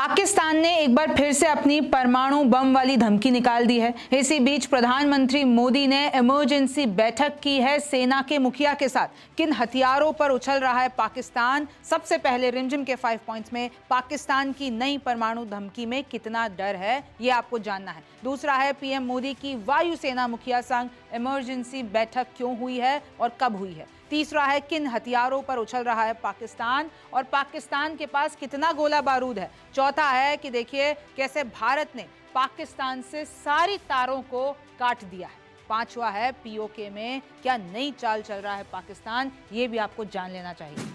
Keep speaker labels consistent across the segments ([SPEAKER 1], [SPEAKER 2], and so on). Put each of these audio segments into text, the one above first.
[SPEAKER 1] पाकिस्तान ने एक बार फिर से अपनी परमाणु बम वाली धमकी निकाल दी है। इसी बीच प्रधानमंत्री मोदी ने इमरजेंसी बैठक की है सेना के मुखिया के साथ। किन हथियारों पर उछल रहा है पाकिस्तान? सबसे पहले रिमझिम के 5 पॉइंट्स में पाकिस्तान की नई परमाणु धमकी में कितना डर है, ये आपको जानना है। दूसरा है पीएम मोदी की वायुसेना मुखिया संग इमरजेंसी बैठक क्यों हुई है और कब हुई है। तीसरा है किन हथियारों पर उछल रहा है पाकिस्तान और पाकिस्तान के पास कितना गोला बारूद है। चौथा है कि देखिए कैसे भारत ने पाकिस्तान से सारी तारों को काट दिया है। पांचवा है पीओके में क्या नई चाल चल रहा है पाकिस्तान, ये भी आपको जान लेना चाहिए।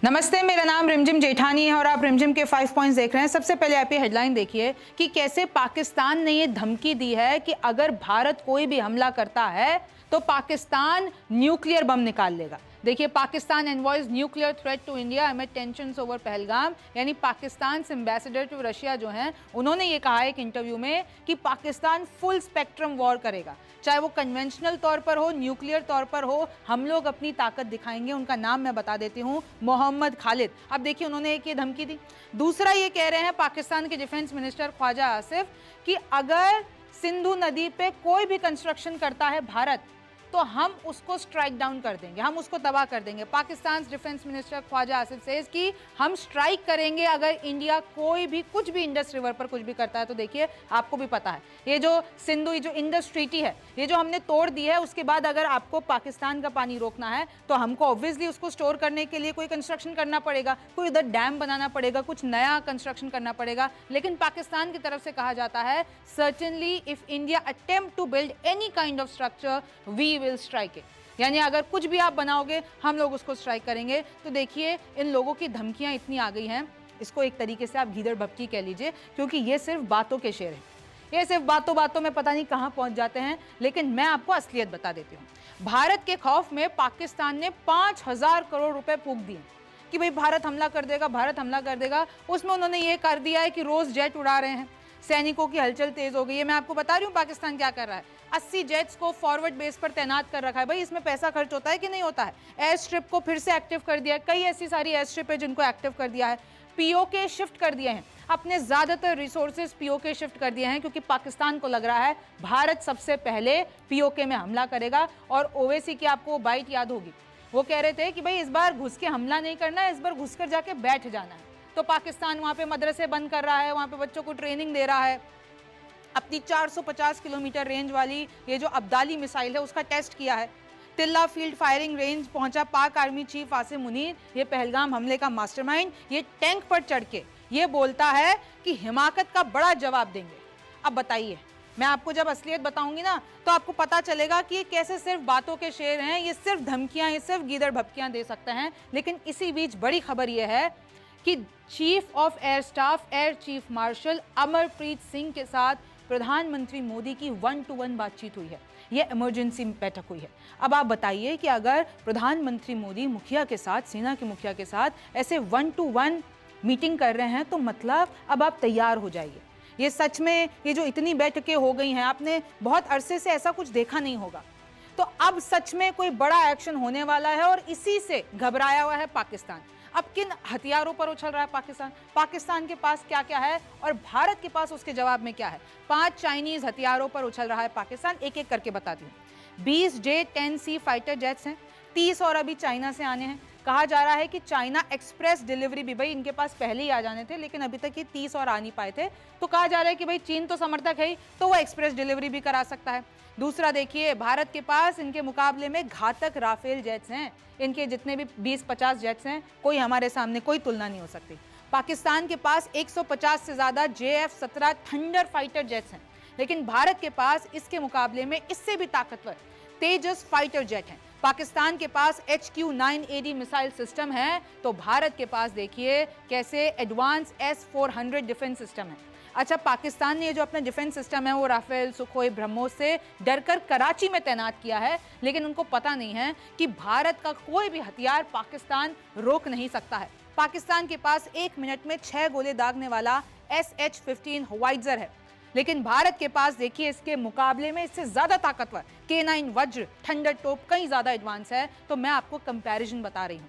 [SPEAKER 1] नमस्ते, मेरा नाम रिमझिम जेठानी है और आप रिमझिम के 5 पॉइंट्स देख रहे हैं। सबसे पहले आप ये हेडलाइन देखिए कि कैसे पाकिस्तान ने ये धमकी दी है कि अगर भारत कोई भी हमला करता है तो पाकिस्तान न्यूक्लियर बम निकाल लेगा। देखिए, Pakistan envoy nuclear threat to India amid tensions over Pahalgam, यानी पाकिस्तान से एम्बेसडर टू रशिया जो हैं उन्होंने ये कहा है एक इंटरव्यू में कि पाकिस्तान फुल स्पेक्ट्रम वॉर करेगा, चाहे वो कन्वेंशनल तौर पर हो, न्यूक्लियर तौर पर हो, हम लोग अपनी ताकत दिखाएंगे। उनका नाम मैं बता देती हूँ, मोहम्मद खालिद। अब देखिए उन्होंने एक ये धमकी दी। दूसरा ये कह रहे हैं पाकिस्तान के डिफेंस मिनिस्टर ख्वाजा आसिफ कि अगर सिंधु नदी पे कोई भी कंस्ट्रक्शन करता है भारत तो हम उसको स्ट्राइक डाउन कर देंगे, हम उसको तबाह कर देंगे। Pakistan defence minister Khawaja Asif says कि हम स्ट्राइक करेंगे अगर इंडिया कोई भी कुछ भी इंडस रिवर पर कुछ भी करता है। तो देखिए आपको भी पता है ये जो सिंधु जो इंडस ट्रीटी है ये जो हमने तोड़ दी है, उसके बाद अगर आपको पाकिस्तान का पानी रोकना है तो हमको ऑब्वियसली उसको स्टोर करने के लिए कोई कंस्ट्रक्शन करना पड़ेगा, कोई उधर डैम बनाना पड़ेगा, कुछ नया कंस्ट्रक्शन करना पड़ेगा। लेकिन पाकिस्तान की तरफ से कहा जाता है certainly if India attempt to build any kind of structure we will strike it, यानी अगर कुछ भी आप बनाओगे हम लोग उसको स्ट्राइक करेंगे। तो देखिए इन लोगों की धमकियां इतनी आ गई हैं, इसको एक तरीके से आप गीदड़ भभकी कह लीजिए, क्योंकि ये सिर्फ बातों के शेर हैं। ये सिर्फ बातों बातों में पता नहीं कहां पहुंच जाते हैं, लेकिन मैं आपको असलियत बता देती हूं। भारत के खौफ में पाकिस्तान ने 5,000 करोड़ रुपए फूंक दिए कि भाई भारत हमला कर देगा, भारत हमला कर देगा। उसमें उन्होंने ये कर दिया है कि रोज जेट उड़ा रहे हैं, सैनिकों की हलचल तेज हो गई है। मैं आपको बता रही हूँ पाकिस्तान क्या कर रहा है, 80 जेट्स को फॉरवर्ड बेस पर तैनात कर रखा है। भाई इसमें पैसा खर्च होता है कि नहीं होता है। एयर स्ट्रिप को फिर से एक्टिव कर दिया है, कई ऐसी सारी एयर स्ट्रिप है जिनको एक्टिव कर दिया है। पीओके शिफ्ट कर दिए हैं, अपने ज्यादातर रिसोर्सेज पीओके शिफ्ट कर दिए हैं, क्योंकि पाकिस्तान को लग रहा है भारत सबसे पहले पीओके में हमला करेगा। और ओवैसी की आपको बाइट याद होगी, वो कह रहे थे कि भाई इस बार घुस के हमला नहीं करना है, इस बार घुस कर जाके बैठ जाना है। तो पाकिस्तान वहां पे मदरसे बंद कर रहा है, वहां पे बच्चों को ट्रेनिंग दे रहा है। अपनी 450 किलोमीटर रेंज वाली ये जो अब्दाली मिसाइल है उसका टेस्ट किया है। तिल्ला फील्ड फायरिंग रेंज पहुंचा पाक आर्मी चीफ आसिम मुनीर, ये पहलगाम हमले का मास्टरमाइंड, ये टैंक पर चढ़ के ये बोलता है कि हिमाकत का बड़ा जवाब देंगे। अब बताइए, मैं आपको जब असलियत बताऊंगी ना तो आपको पता चलेगा कि ये कैसे सिर्फ बातों के शेर हैं, ये सिर्फ धमकियां, ये सिर्फ गीदड़ भभकियां दे सकते हैं। लेकिन इसी बीच बड़ी खबर यह है कि chief of air staff air chief marshal Amarpreet Singh के साथ प्रधानमंत्री मोदी की 1-to-1 बातचीत हुई है, यह इमरजेंसी बैठक हुई है। अब आप बताइए कि अगर प्रधानमंत्री मोदी मुखिया के साथ, सेना के मुखिया के साथ ऐसे 1-to-1 मीटिंग कर रहे हैं तो मतलब अब आप तैयार हो जाइए। ये सच में ये जो इतनी बैठकें हो गई हैं, आपने बहुत अरसे से ऐसा कुछ देखा नहीं होगा। तो अब सच में कोई बड़ा एक्शन होने वाला है और इसी से घबराया हुआ है पाकिस्तान। अब किन हथियारों पर उछल रहा है पाकिस्तान, पाकिस्तान के पास क्या क्या है और भारत के पास उसके जवाब में क्या है। 5 चाइनीज हथियारों पर उछल रहा है पाकिस्तान, एक एक करके बताती हूँ। 20 J-10C फाइटर जेट्स हैं, 30 और अभी चाइना से आने हैं। कहा जा रहा है कि चाइना एक्सप्रेस डिलीवरी भी, भाई इनके पास पहले ही आ जाने थे लेकिन अभी तक ये 30 और आ नहीं पाए थे, तो कहा जा रहा है कि भाई चीन तो समर्थक है ही, तो वो एक्सप्रेस डिलीवरी भी करा सकता है। दूसरा देखिए, भारत के पास इनके मुकाबले में घातक राफेल जेट्स हैं, इनके जितने भी 20-50 जेट्स हैं कोई हमारे सामने कोई तुलना नहीं हो सकती। पाकिस्तान के पास 150 से ज्यादा JF-17 थंडर फाइटर जेट्स हैं, लेकिन भारत के पास इसके मुकाबले में इससे भी ताकतवर तेजस फाइटर जेट हैं। पाकिस्तान के पास HQ-9AD मिसाइल सिस्टम है, तो भारत के पास देखिए कैसे एडवांस S-400 डिफेंस सिस्टम है। अच्छा, पाकिस्तान ने जो अपना डिफेंस सिस्टम है वो राफेल, सुखोई, ब्रह्मोस से डरकर कराची में तैनात किया है, लेकिन उनको पता नहीं है कि भारत का कोई भी हथियार पाकिस्तान रोक नहीं सकता है। पाकिस्तान के पास 1 मिनट में 6 गोले दागने वाला SH-15 हवाइजर है, लेकिन भारत के पास देखिए इसके मुकाबले में इससे ज्यादा ताकतवर K9 वज्र थंडर टोप कहीं ज्यादा एडवांस है। तो मैं आपको कंपैरिजन बता रही हूं।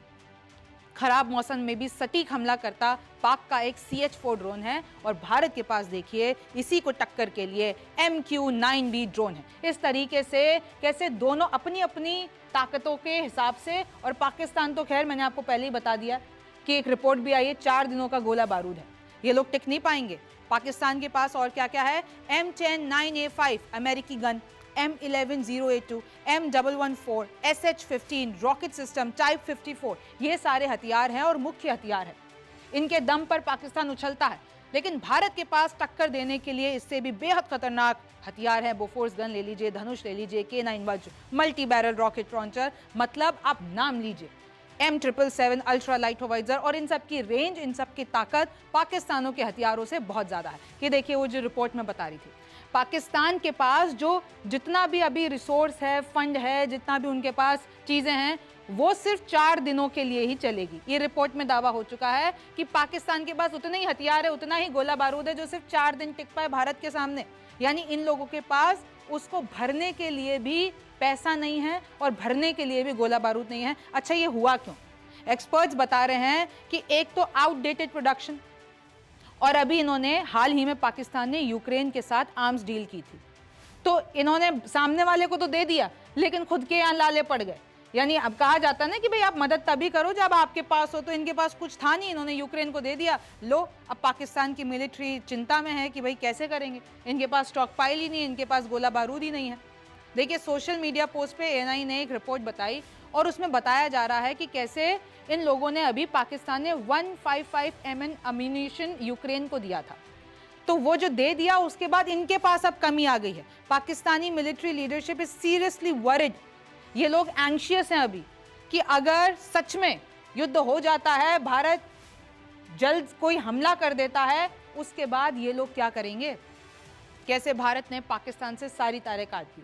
[SPEAKER 1] खराब मौसम में भी सटीक हमला करता पाक का एक CH-4 ड्रोन है और भारत के पास देखिए इसी को टक्कर के लिए MQ-9B ड्रोन है। इस तरीके से कैसे दोनों अपनी अपनी ताकतों के हिसाब से, और पाकिस्तान तो खैर मैंने आपको पहले ही बता दिया कि एक रिपोर्ट भी आई है 4 दिनों का गोला बारूद है, ये लोग टिक नहीं पाएंगे। पाकिस्तान के पास और क्या क्या है, M10-9A5 अमेरिकी gun, M11-082, M114, SH-15 rocket system, type 54, ये सारे हथियार हैं और मुख्य हथियार है। इनके दम पर पाकिस्तान उछलता है, लेकिन भारत के पास टक्कर देने के लिए इससे भी बेहद खतरनाक हथियार है। बोफोर्स गन ले लीजिए, धनुष ले लीजिए, K9 वज्र, मल्टी बैरल रॉकेट लॉन्चर, मतलब आप नाम लीजिए, M777 अल्ट्रा लाइट होवाइजर, और इन सब की रेंज, इन सब की ताकत पाकिस्तानों के हथियारों से बहुत ज़्यादा है। ये देखिए वो जो रिपोर्ट में बता रही थी, पाकिस्तान के पास जो जितना भी अभी रिसोर्स है, फंड है, जितना भी उनके पास चीज़ें हैं, वो सिर्फ 4 दिनों के लिए ही चलेगी। ये रिपोर्ट में दावा हो चुका है कि पाकिस्तान के पास उतने ही हथियार है, उतना ही गोला बारूद है जो सिर्फ 4 दिन टिक पाए भारत के सामने। यानी इन लोगों के पास उसको भरने के लिए भी पैसा नहीं है और भरने के लिए भी गोला बारूद नहीं है। अच्छा, ये हुआ क्यों? एक्सपर्ट्स बता रहे हैं कि एक तो आउटडेटेड प्रोडक्शन, और अभी इन्होंने हाल ही में पाकिस्तान ने यूक्रेन के साथ आर्म्स डील की थी, तो इन्होंने सामने वाले को तो दे दिया लेकिन खुद के यहाँ लाले पड़ गए। यानी अब कहा जाता है ना कि भाई आप मदद तभी करो जब आपके पास हो, तो इनके पास कुछ था नहीं, इन्होंने यूक्रेन को दे दिया। लो, अब पाकिस्तान की मिलिट्री चिंता में है कि भाई कैसे करेंगे, इनके पास स्टॉक पाइल ही नहीं, इनके पास गोला बारूद ही नहीं है। देखिए सोशल मीडिया पोस्ट पे ANI ने एक रिपोर्ट बताई और उसमें बताया जा रहा है कि कैसे इन लोगों ने, अभी पाकिस्तान ने 155 mm अम्यूनिशन यूक्रेन को दिया था, तो वो जो दे दिया उसके बाद इनके पास अब कमी आ गई है। Pakistani military leadership is seriously worried, ये लोग एंशियस हैं अभी कि अगर सच में युद्ध हो जाता है, भारत जल्द कोई हमला कर देता है, उसके बाद ये लोग क्या करेंगे। कैसे भारत ने पाकिस्तान से सारी तारें काट दी।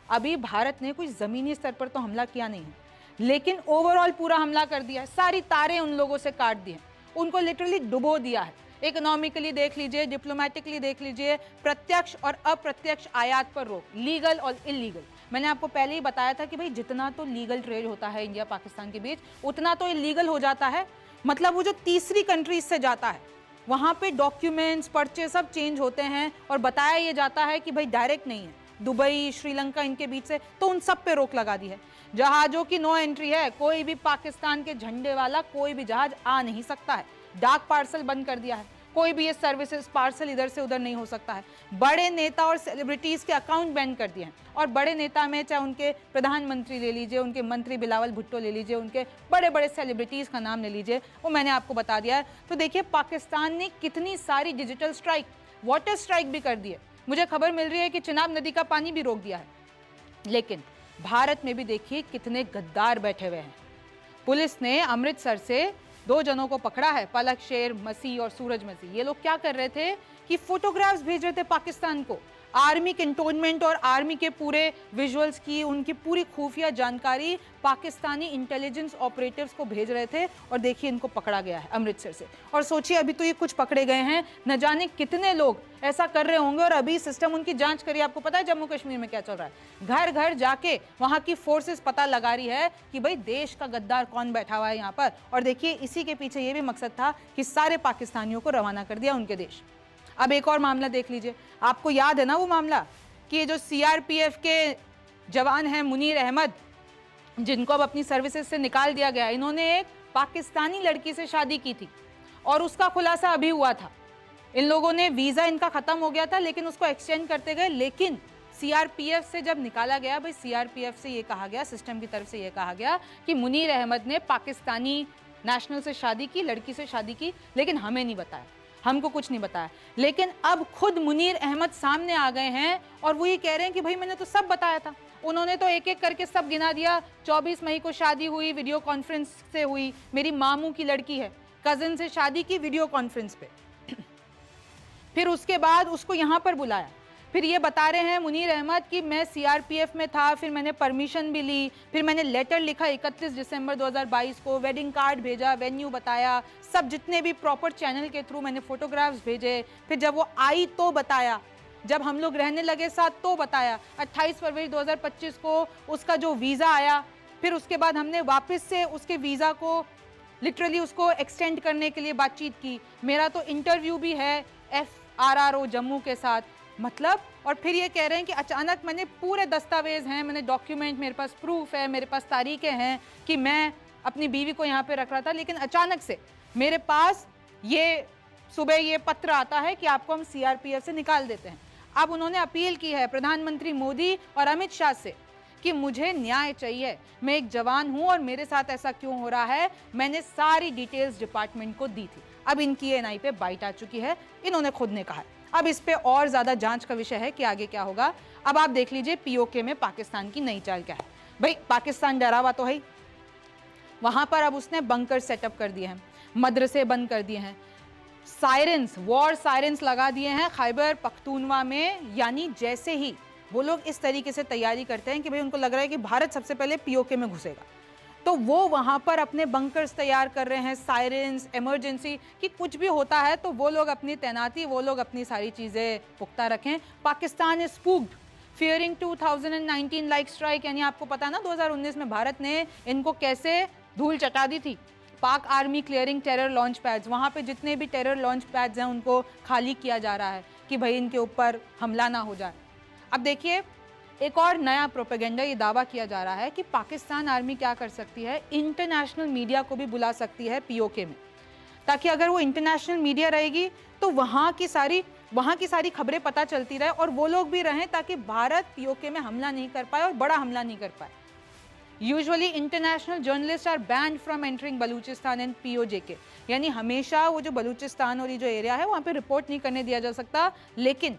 [SPEAKER 1] अभी भारत ने कोई ज़मीनी स्तर पर तो हमला किया नहीं है, लेकिन ओवरऑल पूरा हमला कर दिया है, सारी तारें उन लोगों से काट दी हैं, उनको लिटरली डुबो दिया है। इकोनॉमिकली देख लीजिए, डिप्लोमेटिकली देख लीजिए, प्रत्यक्ष और अप्रत्यक्ष आयात पर रोक, लीगल और इलीगल। मैंने आपको पहले ही बताया था कि भाई जितना तो लीगल ट्रेड होता है इंडिया पाकिस्तान के बीच, उतना तो इलीगल हो जाता है। मतलब वो जो तीसरी कंट्रीज से जाता है वहाँ पे डॉक्यूमेंट्स, पर्चे सब चेंज होते हैं और बताया ये जाता है कि भाई डायरेक्ट नहीं है, दुबई, श्रीलंका, इनके बीच से, तो उन सब पे रोक लगा दी है। जहाज़ों की नो एंट्री है, कोई भी पाकिस्तान के झंडे वाला कोई भी जहाज आ नहीं सकता है। डाक पार्सल बंद कर दिया है, कोई भी ये सर्विसेज पार्सल इधर से उधर नहीं हो सकता है। बड़े नेता और सेलिब्रिटीज़ के अकाउंट बैन कर दिए हैं, और बड़े नेता में चाहे उनके प्रधानमंत्री ले लीजिए, उनके मंत्री बिलावल भुट्टो ले लीजिए, उनके बड़े बड़े सेलिब्रिटीज़ का नाम ले लीजिए, वो मैंने आपको बता दिया है। तो देखिए पाकिस्तान ने कितनी सारी डिजिटल स्ट्राइक, वाटर स्ट्राइक भी कर दी है। मुझे खबर मिल रही है कि चिनाब नदी का पानी भी रोक दिया है। लेकिन भारत में भी देखिए कितने गद्दार बैठे हुए हैं। पुलिस ने अमृतसर से 2 जनों को पकड़ा है, पलक शेर मसीह और सूरज मसीह। ये लोग क्या कर रहे थे कि फोटोग्राफ्स भेज रहे थे पाकिस्तान को, आर्मी कैंटोनमेंट और आर्मी के पूरे विजुअल्स की, उनकी पूरी खुफिया जानकारी पाकिस्तानी इंटेलिजेंस ऑपरेटिव्स को भेज रहे थे। और देखिए इनको पकड़ा गया है अमृतसर से। और सोचिए अभी तो ये कुछ पकड़े गए हैं, न जाने कितने लोग ऐसा कर रहे होंगे। और अभी सिस्टम उनकी जांच करिए। आपको पता है जम्मू कश्मीर में क्या चल रहा है, घर घर जाके वहां की फोर्सेस पता लगा रही है कि भाई देश का गद्दार कौन बैठा हुआ है यहाँ पर। और देखिए इसी के पीछे ये भी मकसद था कि सारे पाकिस्तानियों को रवाना कर दिया उनके देश। अब एक और मामला देख लीजिए, आपको याद है ना वो मामला कि ये जो CRPF के जवान हैं मुनीर अहमद, जिनको अब अपनी सर्विसेज से निकाल दिया गया, इन्होंने एक पाकिस्तानी लड़की से शादी की थी और उसका खुलासा अभी हुआ था। इन लोगों ने वीज़ा इनका ख़त्म हो गया था लेकिन उसको एक्सटेंड करते गए। लेकिन CRPF से जब निकाला गया, भाई CRPF से ये कहा गया, सिस्टम की तरफ से ये कहा गया कि मुनीर अहमद ने पाकिस्तानी नेशनल से शादी की, लड़की से शादी की, लेकिन हमें नहीं बताया, हमको कुछ नहीं बताया। लेकिन अब खुद मुनीर अहमद सामने आ गए हैं और वो ये कह रहे हैं कि भाई मैंने तो सब बताया था। उन्होंने तो एक एक करके सब गिना दिया। 24 मई को शादी हुई, वीडियो कॉन्फ्रेंस से हुई, मेरी मामू की लड़की है, कज़न से शादी की वीडियो कॉन्फ्रेंस पे। फिर उसके बाद उसको यहाँ पर बुलाया। फिर ये बता रहे हैं मुनीर अहमद कि मैं CRPF में था, फिर मैंने परमिशन भी ली, फिर मैंने लेटर लिखा 31 दिसंबर 2022 को, वेडिंग कार्ड भेजा, वेन्यू बताया, सब जितने भी प्रॉपर चैनल के थ्रू मैंने फोटोग्राफ्स भेजे। फिर जब वो आई तो बताया, जब हम लोग रहने लगे साथ तो बताया। 28 फरवरी 2025 को उसका जो वीज़ा आया, फिर उसके बाद हमने वापस से उसके वीज़ा को लिटरली उसको एक्सटेंड करने के लिए बातचीत की। मेरा तो इंटरव्यू भी है FRRO जम्मू के साथ, मतलब। और फिर ये कह रहे हैं कि अचानक मैंने पूरे दस्तावेज हैं, मैंने डॉक्यूमेंट, मेरे पास प्रूफ है, मेरे पास तारीखें हैं कि मैं अपनी बीवी को यहाँ पे रख रहा था, लेकिन अचानक से मेरे पास ये सुबह ये पत्र आता है कि आपको हम CRPF से निकाल देते हैं। अब उन्होंने अपील की है प्रधानमंत्री मोदी और अमित शाह से कि मुझे न्याय चाहिए, मैं एक जवान हूं और मेरे साथ ऐसा क्यों हो रहा है। मैंने सारी डिटेल्स डिपार्टमेंट को दी थी। अब इनकी NI पे बाइट आ चुकी है, इन्होंने खुद ने कहा। अब इस पे और ज्यादा जांच का विषय है कि आगे क्या होगा। अब आप देख लीजिए POK में पाकिस्तान की नई चाल क्या है। भाई पाकिस्तान डरा हुआ तो है, वहां पर अब उसने बंकर सेटअप कर दिए हैं, मदरसे बंद कर दिए हैं, सायरेंस, वॉर सायरेंस लगा दिए हैं खैबर पख्तूनवा में। यानी जैसे ही वो लोग इस तरीके से तैयारी करते हैं कि भाई उनको लग रहा है कि भारत सबसे पहले POK में घुसेगा, तो वो वहां पर अपने बंकर्स तैयार कर रहे हैं, सायरेंस, इमरजेंसी, कि कुछ भी होता है तो वो लोग अपनी तैनाती, वो लोग अपनी सारी चीजें पुख्ता रखें। Pakistan is spooked fearing 2019 like strike, यानी आपको पता है ना 2019 में भारत ने इनको कैसे धूल चटा दी थी। पाक army clearing terror launch pads, वहां पे जितने भी टेरर लॉन्च पैड्स हैं उनको खाली किया जा रहा है कि भाई इनके ऊपर हमला ना हो जाए। अब देखिए एक और नया प्रोपेगेंडा, ये दावा किया जा रहा है कि पाकिस्तान आर्मी क्या कर सकती है, इंटरनेशनल मीडिया को भी बुला सकती है POK में, ताकि अगर वो इंटरनेशनल मीडिया रहेगी तो वहाँ की सारी खबरें पता चलती रहे और वो लोग भी रहें, ताकि भारत POK में हमला नहीं कर पाए और बड़ा हमला नहीं कर पाए। Usually international journalist are banned from entering Balochistan and POJK, यानी हमेशा वो जो बलूचिस्तान और ये जो एरिया है वहाँ पे रिपोर्ट नहीं करने दिया जा सकता। लेकिन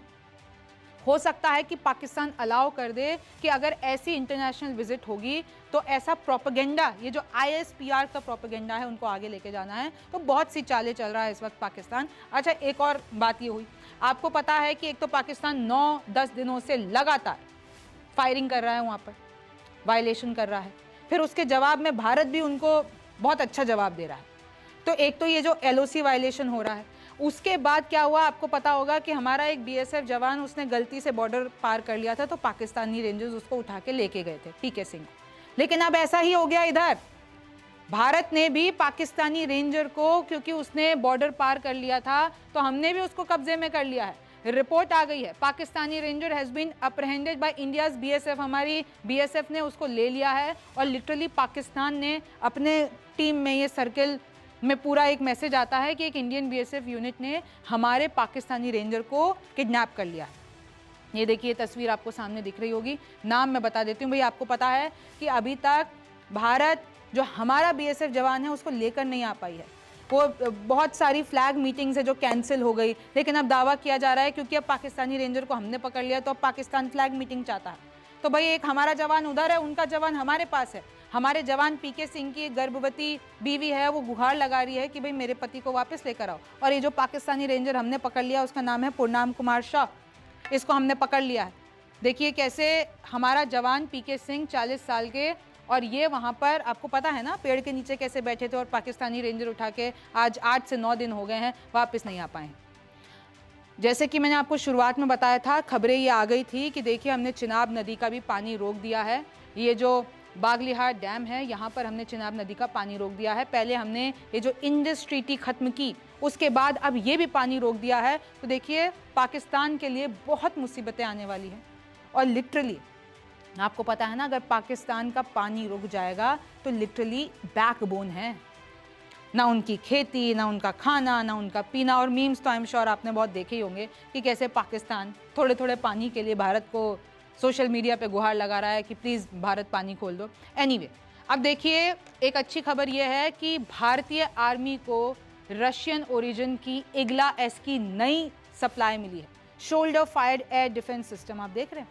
[SPEAKER 1] हो सकता है कि पाकिस्तान अलाउ कर दे कि अगर ऐसी इंटरनेशनल विजिट होगी तो ऐसा प्रोपेगेंडा, ये जो ISPR का प्रोपेगेंडा है उनको आगे लेके जाना है। तो बहुत सी चालें चल रहा है इस वक्त पाकिस्तान। अच्छा एक और बात ये हुई, आपको पता है कि एक तो पाकिस्तान 9-10 दिनों से लगातार फायरिंग कर रहा है, वहाँ पर वायलेशन कर रहा है, फिर उसके जवाब में भारत भी उनको बहुत अच्छा जवाब दे रहा है। तो एक तो ये जो LOC वायलेशन हो रहा है, उसके बाद क्या हुआ आपको पता होगा कि हमारा एक BSF जवान, उसने गलती से बॉर्डर पार कर लिया था तो पाकिस्तानी रेंजर्स उसको उठा के लेके गए थे, PK सिंह को। लेकिन अब ऐसा ही हो गया इधर, भारत ने भी पाकिस्तानी रेंजर को, क्योंकि उसने बॉर्डर पार कर लिया था तो हमने भी उसको कब्जे में कर लिया है। रिपोर्ट आ गई है, Pakistani ranger has been apprehended by India's BSF, हमारी BSF ने उसको ले लिया है। और लिटरली पाकिस्तान ने अपने टीम में, ये सर्किल में पूरा एक मैसेज आता है कि एक इंडियन BSF यूनिट ने हमारे पाकिस्तानी रेंजर को किडनैप कर लिया है। ये देखिए तस्वीर आपको सामने दिख रही होगी, नाम मैं बता देती हूँ। भाई आपको पता है कि अभी तक भारत जो हमारा BSF जवान है उसको लेकर नहीं आ पाई है। वो बहुत सारी फ्लैग मीटिंग्स है जो कैंसिल हो गई, लेकिन अब दावा किया जा रहा है क्योंकि अब पाकिस्तानी रेंजर को हमने पकड़ लिया तो अब पाकिस्तान फ्लैग मीटिंग चाहता है। तो भाई एक हमारा जवान उधर है, उनका जवान हमारे पास है। हमारे जवान PK सिंह की गर्भवती बीवी है, वो गुहार लगा रही है कि भाई मेरे पति को वापस लेकर आओ। और ये जो पाकिस्तानी रेंजर हमने पकड़ लिया उसका नाम है पूर्णाम कुमार शाह, इसको हमने पकड़ लिया है। देखिए कैसे हमारा जवान PK सिंह 40 साल के, और ये वहाँ पर आपको पता है ना पेड़ के नीचे कैसे बैठे थे और पाकिस्तानी रेंजर उठा के आज 8 से 9 दिन हो गए हैं वापस नहीं आ पाए। जैसे कि मैंने आपको शुरुआत में बताया था, खबरें ये आ गई थी कि देखिए हमने चिनाब नदी का भी पानी रोक दिया है। ये जो बागलिहार डैम है यहाँ पर हमने चिनाब नदी का पानी रोक दिया है। पहले हमने ये जो इंडस ट्रीटी ख़त्म की, उसके बाद अब ये भी पानी रोक दिया है। तो देखिए पाकिस्तान के लिए बहुत मुसीबतें आने वाली हैं। और लिटरली आपको पता है ना, अगर पाकिस्तान का पानी रुक जाएगा तो लिटरली बैकबोन है, ना उनकी खेती, ना उनका खाना, ना उनका पीना। और मीम्स तो आई एम श्योर आपने बहुत देखे ही होंगे कि कैसे पाकिस्तान थोड़े थोड़े पानी के लिए भारत को सोशल मीडिया पे गुहार लगा रहा है कि प्लीज़ भारत पानी खोल दो। एनीवे, अब देखिए एक अच्छी खबर यह है कि भारतीय आर्मी को रशियन ओरिजिन की IGLA-S की नई सप्लाई मिली है, shoulder fired air defence system. आप देख रहे हैं,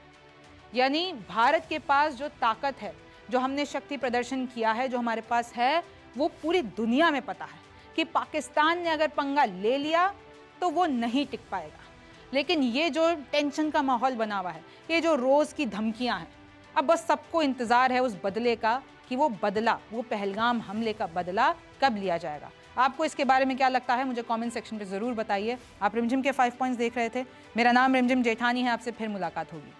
[SPEAKER 1] यानी भारत के पास जो ताकत है, जो हमने शक्ति प्रदर्शन किया है, जो हमारे पास है, वो पूरी दुनिया में पता है कि पाकिस्तान ने अगर पंगा ले लिया तो वो नहीं टिक पाएगा। लेकिन ये जो टेंशन का माहौल बना हुआ है, ये जो रोज़ की धमकियां हैं, अब बस सबको इंतज़ार है उस बदले का कि वो बदला, वो पहलगाम हमले का बदला कब लिया जाएगा। आपको इसके बारे में क्या लगता है मुझे कमेंट सेक्शन पे ज़रूर बताइए। आप रिमझिम के 5 पॉइंट्स देख रहे थे। मेरा नाम रिमझिम जेठानी है, आपसे फिर मुलाकात होगी।